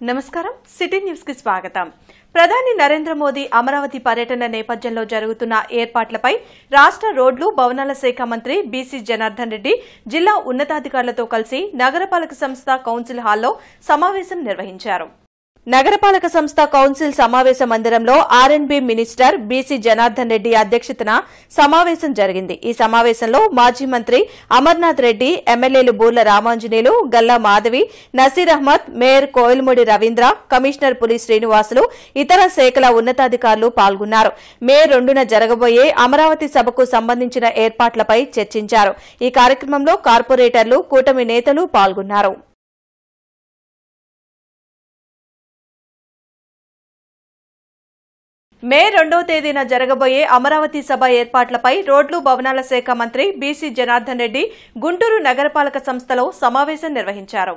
నమస్కారం city news కి స్వాగతం. ప్రధాని నరేంద్ర మోదీ అమరావతి పర్యటన నేపథ్యంలో జరుగుతున్న ఏర్పాట్లపై రాష్ట్ర రోడ్లు భవనాల శాఖ మంత్రి బీసీ జనార్దన్ రెడ్డి జిల్లా ఉన్నతాధికారులతో కలిసి నగరపాలక సంస్థ కౌన్సిల్ హాల్లో సమావేశం నిర్వహించారు. నగరపాలక సంస్థ కౌన్సిల్ సమావేశ మందిరంలో R&B minister BC Janardhan Reddy అధ్యక్షతన సమావేశం జరిగింది. ఈ సమావేశంలో మాజీ మంత్రి అమర్నాథ్ రెడ్డి, ఎమ్మెల్యేలు బూర్ల రామాంజనేయులు, గల్లా మాధవి, నసీర్ అహ్మద్, మేయర్ కోయిల్మూడి రవీంద్ర, కమిషనర్ పులి శ్రీనివాసులు, ఇతర శాఖల ఉన్నతాధికారులు పాల్గొన్నారు. మే 2న జరగబోయే అమరావతి సభకు సంబంధించిన ఏర్పాట్లపై చర్చించారు. ఈ కార్యక్రమంలో కార్పొరేటర్లు, కూటమి నేతలు పాల్గొన్నారు. మే 2వ తేదీన జరగబోయే అమరావతి సభ ఏర్పాట్లపై రోడ్లు భవనాల శాఖ మంత్రి బీసీ జనార్దన్ రెడ్డి గుంటూరు నగరపాలక సంస్థలో సమావేశం నిర్వహించారు.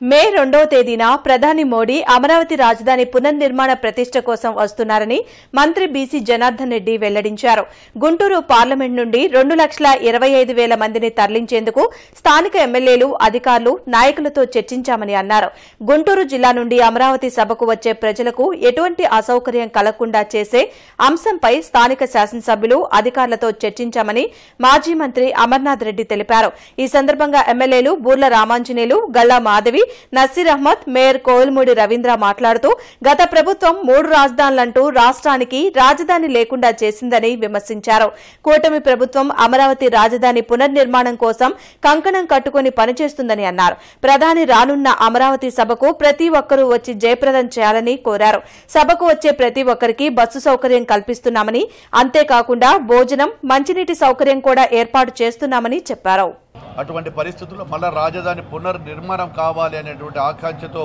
మే 2వ తేదీన ప్రధాని మోడీ అమరావతి రాజధాని పునర్నిర్మాణ ప్రతిష్ట కోసం వస్తున్నారని మంత్రి బీసీ జనార్దన్ రెడ్డి వెల్లడించారు. గుంటూరు పార్లమెంట్ నుండి 2,25,000 మందిని తరలించేందుకు స్థానిక ఎమ్మెల్యేలు, అధికారులు, నాయకులతో చర్చించామని అన్నారు. గుంటూరు జిల్లా నుండి అమరావతి సభకు వచ్చే ప్రజలకు ఎటువంటి అసౌకర్యం కలగకుండా చేసే అంశంపై స్థానిక శాసనసభ్యులు, అధికారులతో చర్చించామని మాజీ మంత్రి అమర్నాథ్ రెడ్డి తెలిపారు. ఈ సందర్భంగా ఎమ్మెల్యేలు బూర్ల రామాంజనేయులు, గల్లా మాధవి, నసీర్ అహ్మద్, మేయర్ కోయిల్మూడి రవీంద్ర మాట్లాడుతూ గత ప్రభుత్వం 3 రాజధానులంటూ రాష్ట్రానికి రాజధాని లేకుండా చేసిందని విమర్శించారు. కూటమి ప్రభుత్వం అమరావతి రాజధాని పునర్నిర్మాణం కోసం కంకణం కట్టుకుని పనిచేస్తుందని అన్నారు. ప్రధాని రానున్న అమరావతి సభకు ప్రతి ఒక్కరూ వచ్చి జయప్రదం చేయాలని కోరారు. సభకు వచ్చే ప్రతి ఒక్కరికి బస్సు సౌకర్యం కల్పిస్తున్నామని, అంతేకాకుండా భోజనం, మంచినీటి సౌకర్యం కూడా ఏర్పాటు చేస్తున్నామని చెప్పారు. అటువంటి పరిస్థితుల్లో మళ్ళా రాజధాని పునర్నిర్మాణం కావాలి అనేటువంటి ఆకాంక్షతో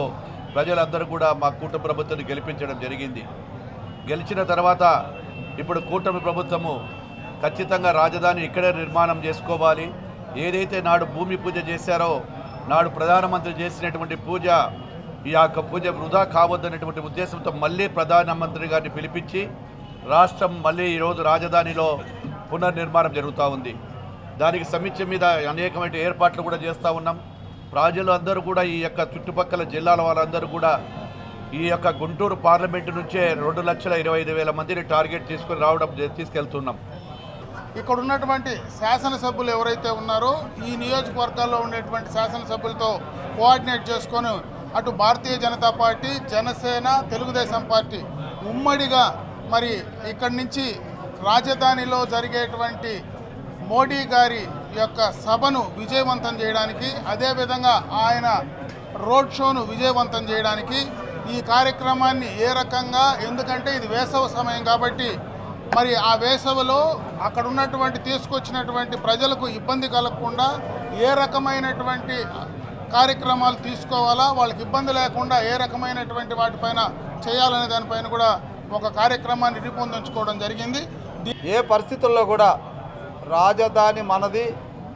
ప్రజలందరూ కూడా మా కూటమి ప్రభుత్వాన్ని గెలిపించడం జరిగింది. గెలిచిన తర్వాత ఇప్పుడు కూటమి ప్రభుత్వము ఖచ్చితంగా రాజధాని ఇక్కడే నిర్మాణం చేసుకోవాలి. ఏదైతే నాడు భూమి పూజ చేశారో, నాడు ప్రధానమంత్రి చేసినటువంటి పూజ, ఈ యొక్క పూజ వృధా కావద్దనేటువంటి ఉద్దేశంతో మళ్ళీ ప్రధానమంత్రి గారిని పిలిపించి రాష్ట్రం మళ్ళీ ఈరోజు రాజధానిలో పునర్నిర్మాణం జరుగుతూ ఉంది. దానికి సమీక్ష మీద అనేకమైన ఏర్పాట్లు కూడా చేస్తూ ఉన్నాం. ప్రజలు అందరూ కూడా ఈ యొక్క చుట్టుపక్కల జిల్లాల వాళ్ళందరూ కూడా ఈ యొక్క గుంటూరు పార్లమెంటు నుంచే 2,25,000 మందిని టార్గెట్ తీసుకెళ్తున్నాం. ఇక్కడ ఉన్నటువంటి శాసనసభ్యులు ఎవరైతే ఉన్నారో ఈ నియోజకవర్గాల్లో ఉండేటువంటి శాసనసభ్యులతో కోఆర్డినేట్ చేసుకొని అటు భారతీయ జనతా పార్టీ, జనసేన, తెలుగుదేశం పార్టీ ఉమ్మడిగా మరి ఇక్కడి నుంచి రాజధానిలో జరిగేటువంటి మోడీ గారి యొక్క సభను విజయవంతం చేయడానికి, అదేవిధంగా ఆయన రోడ్ షోను విజయవంతం చేయడానికి ఈ కార్యక్రమాన్ని ఏ రకంగా, ఎందుకంటే ఇది వేసవ సమయం కాబట్టి మరి ఆ వేసవిలో అక్కడ ఉన్నటువంటి తీసుకొచ్చినటువంటి ప్రజలకు ఇబ్బంది కలగకుండా ఏ రకమైనటువంటి కార్యక్రమాలు తీసుకోవాలా, వాళ్ళకి ఇబ్బంది లేకుండా ఏ రకమైనటువంటి వాటిపైన చేయాలనే దానిపైన కూడా ఒక కార్యక్రమాన్ని రూపొందించుకోవడం జరిగింది. ఏ పరిస్థితుల్లో కూడా రాజధాని మనది,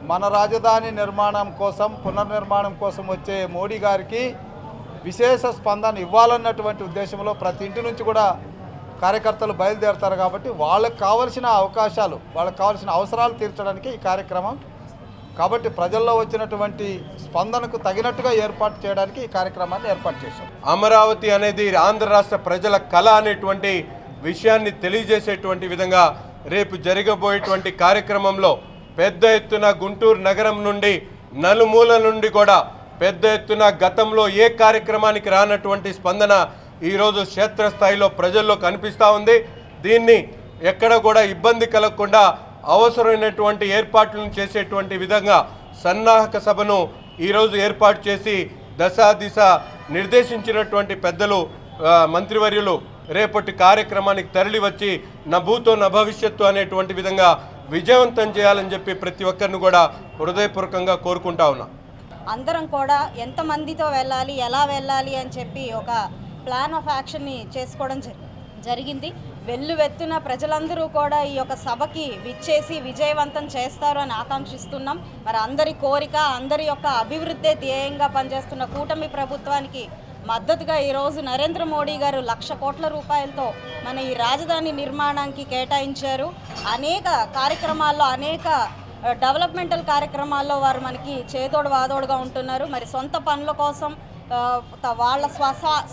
మన రాజధాని నిర్మాణం కోసం, పునర్నిర్మాణం కోసం వచ్చే మోడీ గారికి విశేష స్పందన ఇవ్వాలన్నటువంటి ఉద్దేశంలో ప్రతి ఇంటి నుంచి కూడా కార్యకర్తలు బయలుదేరుతారు. కాబట్టి వాళ్ళకు కావలసిన అవకాశాలు, వాళ్ళకు కావాల్సిన అవసరాలు తీర్చడానికి ఈ కార్యక్రమం. కాబట్టి ప్రజల్లో వచ్చినటువంటి స్పందనకు తగినట్టుగా ఏర్పాటు చేయడానికి ఈ కార్యక్రమాన్ని ఏర్పాటు చేశాం. అమరావతి అనేది ఆంధ్ర రాష్ట్ర ప్రజల కళ అనేటువంటి విషయాన్ని తెలియజేసేటువంటి విధంగా రేపు జరగబోయేటువంటి కార్యక్రమంలో పెద్ద ఎత్తున గుంటూరు నగరం నుండి నలుమూల నుండి కూడా పెద్ద ఎత్తున గతంలో ఏ కార్యక్రమానికి రానటువంటి స్పందన ఈరోజు క్షేత్రస్థాయిలో ప్రజల్లో కనిపిస్తూ ఉంది. దీన్ని ఎక్కడ కూడా ఇబ్బంది కలగకుండా అవసరమైనటువంటి ఏర్పాట్లను చేసేటువంటి విధంగా సన్నాహక సభను ఈరోజు ఏర్పాటు చేసి దశ నిర్దేశించినటువంటి పెద్దలు, మంత్రివర్యులు రేపటి కార్యక్రమానికి తరలి వచ్చి నా భూతో నా భవిష్యత్తు అనేటువంటి విధంగా విజయవంతం చేయాలని చెప్పి ప్రతి ఒక్కరిని కూడా హృదయపూర్వకంగా కోరుకుంటా ఉన్నా. అందరం కూడా ఎంతమందితో వెళ్ళాలి, ఎలా వెళ్ళాలి అని చెప్పి ఒక ప్లాన్ ఆఫ్ యాక్షన్ని చేసుకోవడం జరిగింది. వెల్లువెత్తున ప్రజలందరూ కూడా ఈ యొక్క సభకి విచ్చేసి విజయవంతం చేస్తారు అని ఆకాంక్షిస్తున్నాం. మరి అందరి కోరిక, అందరి యొక్క అభివృద్ధి ధ్యేయంగా పనిచేస్తున్న కూటమి ప్రభుత్వానికి మద్దతుగా ఈరోజు నరేంద్ర మోడీ గారు 1,00,000 కోట్ల రూపాయలతో మన ఈ రాజధాని నిర్మాణానికి కేటాయించారు. అనేక కార్యక్రమాల్లో, అనేక డెవలప్మెంటల్ కార్యక్రమాల్లో వారు మనకి చేదోడు వాదోడుగా ఉంటున్నారు. మరి సొంత పనుల కోసం వాళ్ళ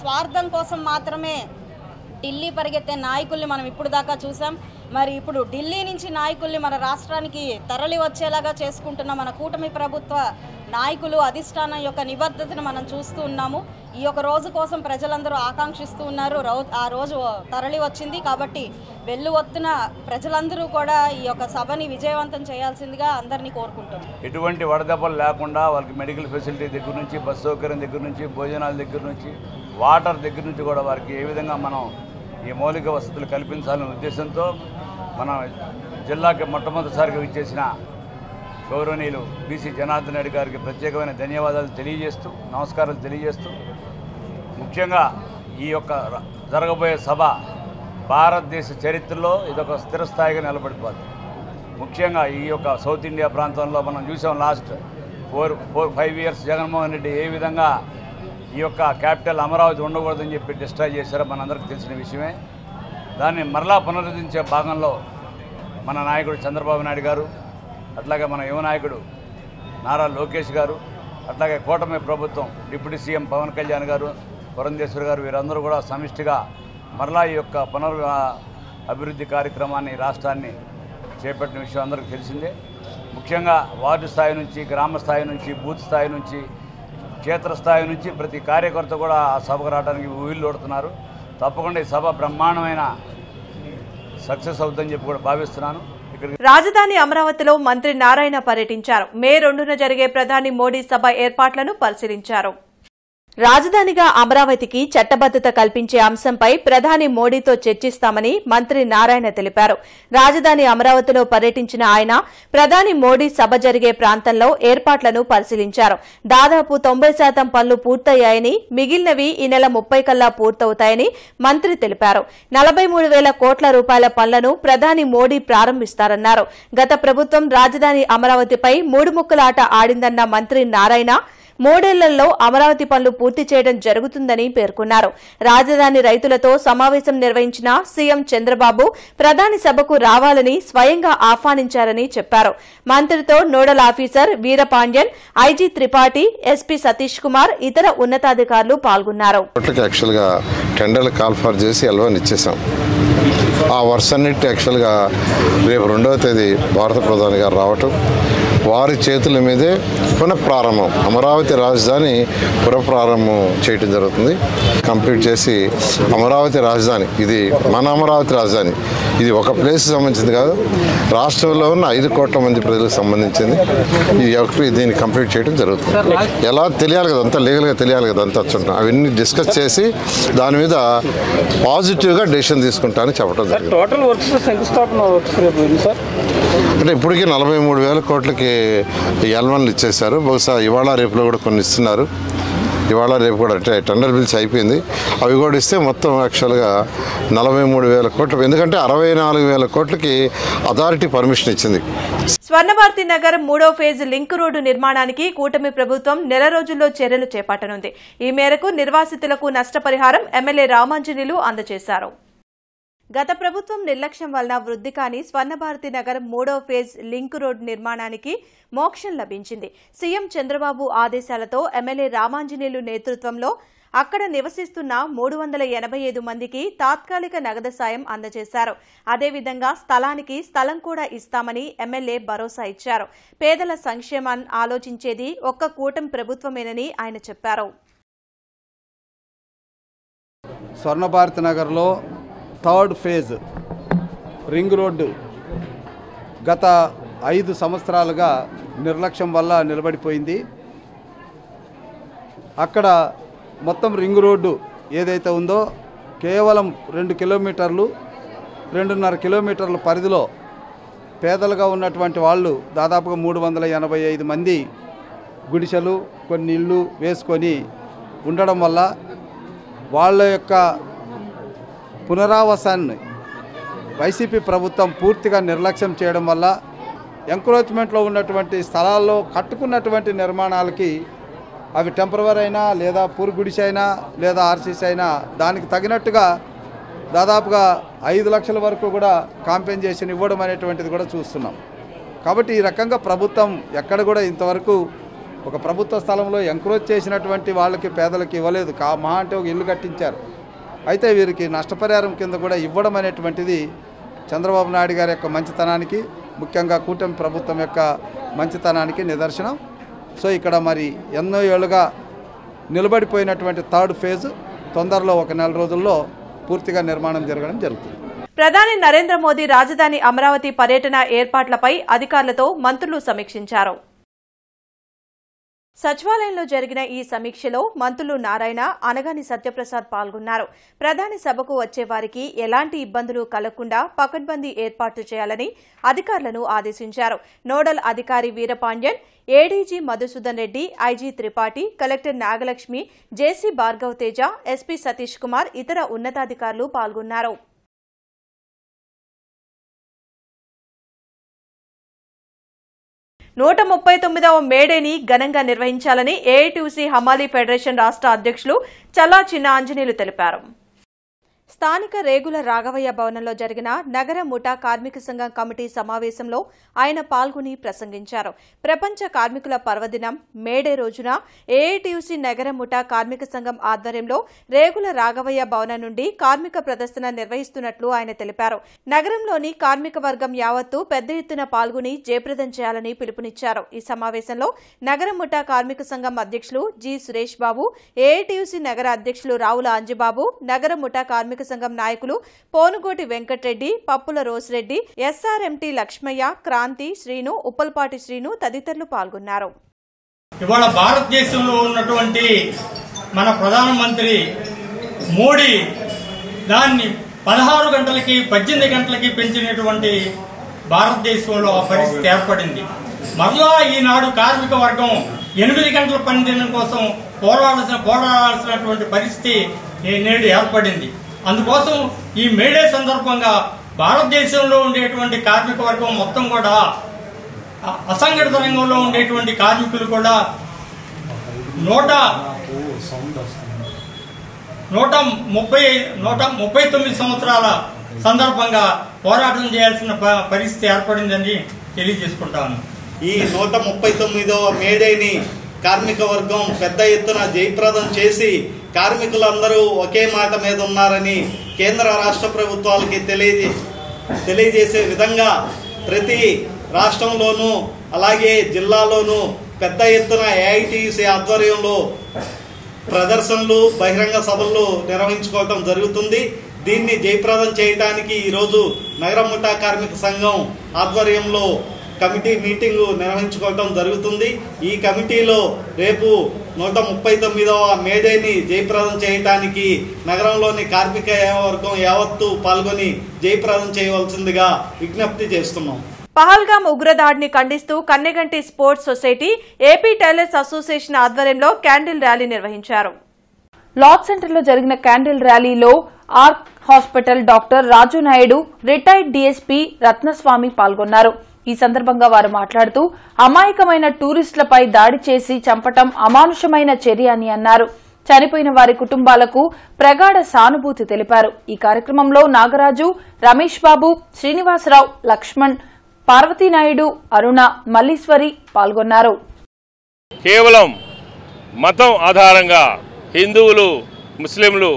స్వార్థం కోసం మాత్రమే ఢిల్లీ పరిగెత్తే నాయకుల్ని మనం ఇప్పుడు దాకా చూసాం. మరి ఇప్పుడు ఢిల్లీ నుంచి నాయకుల్ని మన రాష్ట్రానికి తరలి వచ్చేలాగా చేసుకుంటున్న మన కూటమి ప్రభుత్వ నాయకులు అధిష్టానం యొక్క నిబద్ధతను మనం చూస్తూ ఉన్నాము. ఈ యొక్క రోజు కోసం ప్రజలందరూ ఆకాంక్షిస్తూ ఉన్నారు. ఆ రోజు తరలి వచ్చింది కాబట్టి వెల్లువత్తున ప్రజలందరూ కూడా ఈ యొక్క సభని విజయవంతం చేయాల్సిందిగా అందరినీ కోరుకుంటున్నాం. ఎటువంటి వడదెబ్బలు లేకుండా వాళ్ళకి మెడికల్ ఫెసిలిటీ దగ్గర నుంచి, బస్ సౌకర్యం దగ్గర నుంచి, భోజనాల దగ్గర నుంచి, వాటర్ దగ్గర నుంచి కూడా వారికి ఏ విధంగా మనం ఈ మౌలిక వసతులు కల్పించాలనే ఉద్దేశంతో మన జిల్లాకి మొట్టమొదటిసారిగా విచ్చేసిన గౌరవనీయులు బీసీ జనార్దన్ రెడ్డి గారికి ప్రత్యేకమైన ధన్యవాదాలు తెలియజేస్తూ, నమస్కారాలు తెలియజేస్తూ, ముఖ్యంగా ఈ యొక్క జరగబోయే సభ భారతదేశ చరిత్రలో ఇదొక స్థిరస్థాయిగా నిలబడిపోతుంది. ముఖ్యంగా ఈ యొక్క సౌత్ ఇండియా ప్రాంతంలో మనం చూసాం లాస్ట్ 4-5 ఇయర్స్ జగన్మోహన్ రెడ్డి ఏ విధంగా ఈ యొక్క క్యాపిటల్ అమరావతి ఉండకూడదని చెప్పి డిస్ట్రాయ్ చేశారో మనందరికీ తెలిసిన విషయమే. దాన్ని మరలా పునరుద్ధరించే భాగంలో మన నాయకుడు చంద్రబాబు నాయుడు గారు, అట్లాగే మన యువ నాయకుడు నారా లోకేష్ గారు, అట్లాగే కూటమి ప్రభుత్వం డిప్యూటీ సీఎం పవన్ కళ్యాణ్ గారు, పురంధేశ్వరి గారు, వీరందరూ కూడా సమిష్టిగా మరలా ఈ యొక్క అభివృద్ధి కార్యక్రమాన్ని రాష్ట్రాన్ని చేపట్టిన విషయం అందరికీ తెలిసిందే. ముఖ్యంగా వార్డు స్థాయి నుంచి, గ్రామ స్థాయి నుంచి, బూత్ స్థాయి నుంచి, క్షేత్రస్థాయి నుంచి ప్రతి కార్యకర్త కూడా ఆ సభకు రావడానికి ఊహిల్లోడుతున్నారు. తప్పకుండా ఈ సభ బ్రహ్మాండమైన సక్సెస్ అవుతుందని చెప్పి కూడా భావిస్తున్నాను. రాజధాని అమరావతిలో మంత్రి నారాయణ పర్యటించారు. మే 2న జరిగే ప్రధాని మోడీ సభ ఏర్పాట్లను పరిశీలించారు. రాజధానిగా అమరావతికి చట్టబద్దత కల్పించే అంశంపై ప్రధాని మోడీతో చర్చిస్తామని మంత్రి నారాయణ తెలిపారు. రాజధాని అమరావతిలో పర్యటించిన ఆయన ప్రధాని మోడీ సభ జరిగే ప్రాంతంలో ఏర్పాట్లను పరిశీలించారు. దాదాపు 90% పనులు పూర్తయ్యాయని, మిగిలినవి ఈ నెల 30 కల్లా పూర్తవుతాయని మంత్రి తెలిపారు. 43,000 కోట్ల రూపాయల పనులను ప్రధాని మోడీ ప్రారంభిస్తారన్నారు. గత ప్రభుత్వం రాజధాని అమరావతిపై 3 ముక్కల ఆట ఆడిందన్న మంత్రి నారాయణ 3 ఏళ్లలో అమరావతి పనులు పూర్తి చేయడం జరుగుతుందని పేర్కొన్నారు. రాజధాని రైతులతో సమావేశం నిర్వహించిన సీఎం చంద్రబాబు ప్రధాని సభకు రావాలని స్వయంగా ఆహ్వానించారని చెప్పారు. మంత్రితో nodal officer Veerapandian, IG Tripathi, SP Satish Kumar, ఇతర ఉన్నతాధికారులు పాల్గొన్నారు. ఆ వర్షన్నిటి యాక్చువల్గా రేపు 2వ తేదీ భారత ప్రధాని గారు రావటం, వారి చేతుల మీదే పునఃప్రారంభం, అమరావతి రాజధాని పునఃప్రారంభం చేయడం జరుగుతుంది. కంప్లీట్ చేసి అమరావతి రాజధాని, ఇది మన అమరావతి రాజధాని, ఇది ఒక ప్లేస్కి సంబంధించింది కాదు, రాష్ట్రంలో ఉన్న 5 కోట్ల మంది ప్రజలకు సంబంధించింది. దీన్ని కంప్లీట్ చేయడం జరుగుతుంది. ఎలా తెలియాలి కదా, అంతా లీగల్గా తెలియాలి కదా, అంతా వచ్చుంటాం, అవన్నీ డిస్కస్ చేసి దాని మీద పాజిటివ్గా డెసిషన్ తీసుకుంటానని చెప్పడం జరిగింది. అంటే ఇప్పటికీ 43,000 కోట్లకి L1లు ఇచ్చేశారు. బహుశా ఇవాళ రేపులో కూడా కొన్ని ఇస్తున్నారు. ఇవాళ రేపు కూడా అంటే టెండర్ బిల్స్ అయిపోయింది, అవి కూడా ఇస్తే మొత్తం యాక్చువల్గా 43,000 కోట్లు. ఎందుకంటే 64,000 కోట్లకి అథారిటీ పర్మిషన్ ఇచ్చింది. స్వర్ణభారతి నగర్ 3వ ఫేజ్ లింక్ రోడ్డు నిర్మాణానికి కూటమి ప్రభుత్వం నెల రోజుల్లో చర్యలు చేపట్టనుంది. ఈ మేరకు నిర్వాసితులకు నష్టపరిహారం ఎమ్మెల్యే రామాంజనేయులు అందజేశారు. గత ప్రభుత్వం నిర్లక్ష్యం వలన వృద్ధి కాని స్వర్ణభారతి నగర్ 3వ ఫేజ్ లింక్ రోడ్డు నిర్మాణానికి మోక్షం లభించింది. సీఎం చంద్రబాబు ఆదేశాలతో ఎమ్మెల్యే రామాంజనేయులు నేతృత్వంలో అక్కడ నివసిస్తున్న 385 మందికి తాత్కాలిక నగదు సాయం అందజేశారు. అదేవిధంగా స్థలానికి స్థలం కూడా ఇస్తామని ఎమ్మెల్యే భరోసా ఇచ్చారు. పేదల సంక్షేమాన్ని ఆలోచించేది ఒక్క కూటమి ప్రభుత్వమేనని ఆయన చెప్పారు. స్వర్ణభారతి నగర్లో 3rd ఫేజ్ రింగ్ రోడ్డు గత 5 సంవత్సరాలుగా నిర్లక్ష్యం వల్ల నిలబడిపోయింది. అక్కడ మొత్తం రింగ్ రోడ్డు ఏదైతే ఉందో కేవలం 2 కిలోమీటర్లు, 2.5 కిలోమీటర్ల పరిధిలో పేదలుగా ఉన్నటువంటి వాళ్ళు దాదాపుగా 385 మంది గుడిసెలు, కొన్ని ఇళ్ళు వేసుకొని ఉండడం వల్ల వాళ్ళ యొక్క పునరావాసాన్ని వైసీపీ ప్రభుత్వం పూర్తిగా నిర్లక్ష్యం చేయడం వల్ల ఎంక్రోచ్మెంట్లో ఉన్నటువంటి స్థలాల్లో కట్టుకున్నటువంటి నిర్మాణాలకి అవి టెంపరవరీ అయినా లేదా పూర్ గుడిసె అయినా లేదా ఆర్సీసీ అయినా దానికి తగినట్టుగా దాదాపుగా 5 లక్షల వరకు కూడా కాంపెన్సేషన్ ఇవ్వడం అనేటువంటిది కూడా చూస్తున్నాం. కాబట్టి ఈ రకంగా ప్రభుత్వం ఎక్కడ కూడా ఇంతవరకు ఒక ప్రభుత్వ స్థలంలో ఎంక్రోచ్ చేసినటువంటి వాళ్ళకి పేదలకు ఇవ్వలేదు. మహా అంటే ఒక ఇల్లు కట్టించారు. అయితే వీరికి నష్టపరిహారం కింద కూడా ఇవ్వడం అనేటువంటిది చంద్రబాబు నాయుడు గారి యొక్క మంచితనానికి, ముఖ్యంగా కూటమి ప్రభుత్వం యొక్క మంచితనానికి నిదర్శనం. సో ఇక్కడ మరి ఎన్నో ఏళ్ళుగా నిలబడిపోయినటువంటి థర్డ్ ఫేజ్ తొందరలో ఒక నెల రోజుల్లో పూర్తిగా నిర్మాణం జరగడం జరుగుతుంది. ప్రధాని నరేంద్ర మోదీ రాజధాని అమరావతి పర్యటన ఏర్పాట్లపై అధికారులతో మంత్రులు సమీక్షించారు. సచివాలయంలో జరిగిన ఈ సమీక్షలో మంత్రులు నారాయణ, అనగాని సత్యప్రసాద్ పాల్గొన్నారు. ప్రధాని సభకు వచ్చే వారికి ఎలాంటి ఇబ్బందులు కలగకుండా పకడ్బందీ ఏర్పాటు చేయాలని అధికారులను ఆదేశించారు. నోడల్ అధికారి Veerapandian, ADG Madhusudan Reddy, IG Tripathi, collector Nagalakshmi, JC Bhargav Teja, SP Satish Kumar, ఇతర ఉన్నతాధికారులు పాల్గొన్నారు. 139వ మేడేని ఘనంగా నిర్వహించాలని ఏఐటీయూసీ హమాలీ ఫెడరేషన్ రాష్ట్ర అధ్యక్షులు చల్లా చిన్న ఆంజనేయులు తెలిపారు. స్థానిక రేగుల రాఘవయ్య భవనంలో జరిగిన నగర ముఠా కార్మిక సంఘం కమిటీ సమావేశంలో ఆయన పాల్గొని ప్రసంగించారు. ప్రపంచ కార్మికుల పర్వదినం మేడే రోజున ఏఐటీయూసీ నగర ముఠా కార్మిక సంఘం ఆధ్వర్యంలో రేగుల రాఘవయ్య భవనం నుండి కార్మిక ప్రదర్శన నిర్వహిస్తున్నట్లు ఆయన తెలిపారు. నగరంలోని కార్మిక వర్గం యావత్తు పెద్ద ఎత్తున పాల్గొని జయప్రదం చేయాలని పిలుపునిచ్చారు. ఈ సమావేశంలో నగర ముఠా కార్మిక సంఘం అధ్యక్షులు జి సురేష్ బాబు, ఏఐటీయూసీ నగర అధ్యక్షులు రావుల అంజిబాబు, నగర ముఠా కార్మిక సంఘం నాయకులు పోనుగోటి వెంకట్రెడ్డి, పప్పుల రోసిరెడ్డి, ఎస్ఆర్ఎంటీ లక్ష్మయ్య, క్రాంతి, శ్రీను, ఉప్పల్పాటి శ్రీను తదితరులు పాల్గొన్నారు. ఇవాళ భారతదేశంలో ఉన్నటువంటి మన ప్రధానమంత్రి మోడీ దాన్ని 16 గంటలకి 18 గంటలకి పెంచినటువంటి భారతదేశంలో ఆ పరిస్థితి ఏర్పడింది. మరలా ఈనాడు కార్మిక వర్గం 8 గంటల పనిదినం కోసం పోరాడాల్సినటువంటి పరిస్థితి నేడు ఏర్పడింది. అందుకోసం ఈ మేడే సందర్భంగా భారతదేశంలో ఉండేటువంటి కార్మిక వర్గం మొత్తం కూడా అసంఘటిత రంగంలో ఉండేటువంటి కార్మికులు కూడా 139 సంవత్సరాల సందర్భంగా పోరాటం చేయాల్సిన పరిస్థితి ఏర్పడిందని తెలియజేసుకుంటాను. ఈ 139వ మేడేని కార్మిక వర్గం పెద్ద ఎత్తున జయప్రదం చేసి కార్మికులందరూ ఒకే మాట మీద ఉన్నారని కేంద్ర రాష్ట్ర ప్రభుత్వాలకి తెలియజేసే విధంగా ప్రతి రాష్ట్రంలోనూ అలాగే జిల్లాలోనూ పెద్ద ఎత్తున ఏఐటీయూసీ ఆధ్వర్యంలో ప్రదర్శనలు, బహిరంగ సభలు నిర్వహించుకోవటం జరుగుతుంది. దీన్ని జయప్రదం చేయడానికి ఈరోజు నగర ముఠా కార్మిక సంఘం ఆధ్వర్యంలో కమిటీ మీటింగు నిర్వహించుకోవటం జరుగుతుంది. ఈ కమిటీలో రేపు 139వ మేడేని జయప్రదం చేయడానికి నగరంలోని కార్మిక వర్గం యావత్తు పాల్గొని జయప్రదం చేయవలసిందిగా విజ్ఞప్తి చేస్తున్నాం. పహల్గామ్ ఉగ్రదాడిని ఖండిస్తూ Kanneganti sports society, AP tailors association ఆధ్వర్యంలో క్యాండిల్ ర్యాలీ నిర్వహించారు. లార్డ్ సెంటర్లో జరిగిన క్యాండిల్ ర్యాలీలో ఆర్క్ హాస్పిటల్ డాక్టర్ రాజు నాయుడు, రిటైర్డ్ డీఎస్పీ రత్నస్వామి పాల్గొన్నారు. ఈ సందర్భంగా వారు మాట్లాడుతూ అమాయకమైన టూరిస్టులపై దాడి చేసి చంపటం అమానుషమైన చర్య అని అన్నారు. చనిపోయిన వారి కుటుంబాలకు ప్రగాఢ సానుభూతి తెలిపారు. ఈ కార్యక్రమంలో నాగరాజు, రమేష్ బాబు, శ్రీనివాసరావు, లక్ష్మణ్, పార్వతీనాయుడు, అరుణ, మల్లీశ్వరి పాల్గొన్నారు. కేవలం మతం ఆధారంగా హిందువులు, ముస్లింలు,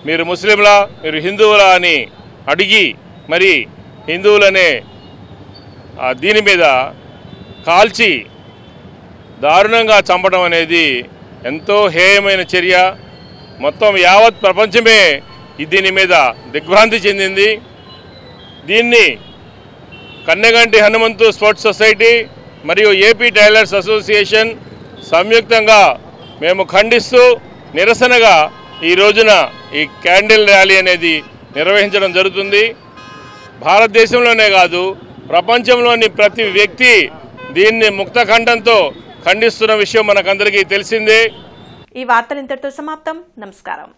మీరు ముస్లింలా, మీరు హిందువులా అని అడిగి మరి హిందువులనే దీని మీద కాల్చి దారుణంగా చంపడం అనేది ఎంతో హేయమైన చర్య. మొత్తం యావత్ ప్రపంచమే దీని మీద దిగ్భ్రాంతి చెందింది. దీన్ని కన్నెగంటి హనుమంతు స్పోర్ట్స్ సొసైటీ మరియు ఏపీ టైలర్స్ అసోసియేషన్ సంయుక్తంగా మేము ఖండిస్తూ నిరసనగా ఈ రోజున ఈ క్యాండిల్ ర్యాలీ అనేది నిర్వహించడం జరుగుతుంది. భారతదేశంలోనే కాదు, ప్రపంచంలోని ప్రతి వ్యక్తి దీన్ని ముక్తఖండంతో ఖండిస్తున్న విషయం మనకందరికీ తెలిసిందే. ఈ వార్తలు ఇంతటితో సమాప్తం. నమస్కారం.